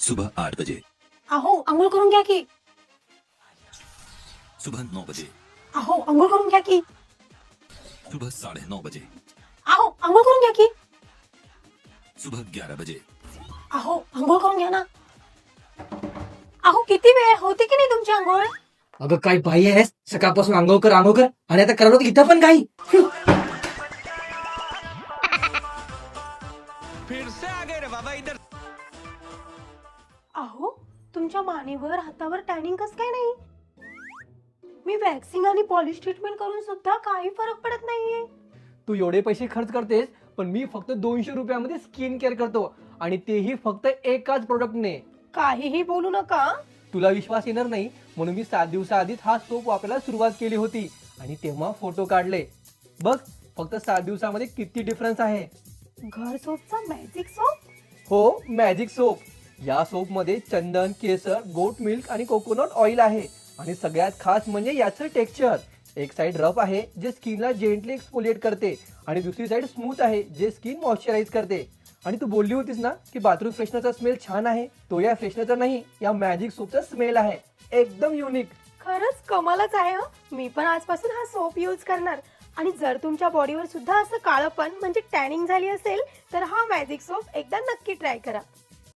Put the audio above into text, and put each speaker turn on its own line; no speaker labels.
सुबह 8 बजे,
अहो आंघोळ करून घ्या की.
सुबह 9 बजे,
अहो आंघोळ करून घ्या की.
सुबह 9:30 बजे,
अहो आंघोळ करून घ्या की.
सुबह 11 बजे,
अहो आंघोळ करून घ्या ना. अहो किती वेळ होते की नाही तुमची आंघोळ?
अगं काय बाई आहेस, सकाळपासून आंघोळ कर आणि आता करवत इथं पण काही.
अहो तुमच्या मानेवर हातावर टॅनिंग कस काय नाही? मी वॅक्सिंग आणि पॉलिश ट्रीटमेंट करून सुद्धा काही फरक पडत नाहीये.
तू एवढे पैसे खर्च करतेस, पण मी फक्त 200 रुपयामध्ये स्किन केअर करतो आणि तेही फक्त एकाच प्रोडक्टने.
काहीही बोलू नका.
तुला विश्वास येणार नाही म्हणून मी 7 दिवसाआधीच हा सोप वापरायला सुरुवात केली होती आणि तेव्हा फोटो काढले. बघ फक्त 7 दिवसामध्ये किती डिफरन्स आहे.
घर सोपचा मॅजिक सोप.
हो, मॅजिक सोप. या सोप मध्ये चंदन, केसर, गोट मिल्क आणि कोकोनट ऑइल आहे आणि सगळ्यात खास म्हणजे याचं टेक्स्चर. एक साइड रफ आहे जे स्किनला जेंटली एक्सफोलिएट करते आणि दुसरी साइड स्मूथ आहे जे स्किन मॉइश्चराइज करते. आणि तू बोलली होतीस ना की बाथरूम फ्रेशनरचा स्मेल छान आहे, तो या फ्रेशनरचा नाही, या मॅजिक सोपचा स्मेल आहे. एकदम युनिक.
खरंच कमालच आहे. मी पण आजपासून हा सोप यूज करणार. आणि जर तुमच्या बॉडीवर सुद्धा असं काळपण म्हणजे टॅनिंग झाली असेल तर हा मॅजिक सोप एकदा नक्की ट्राय करा.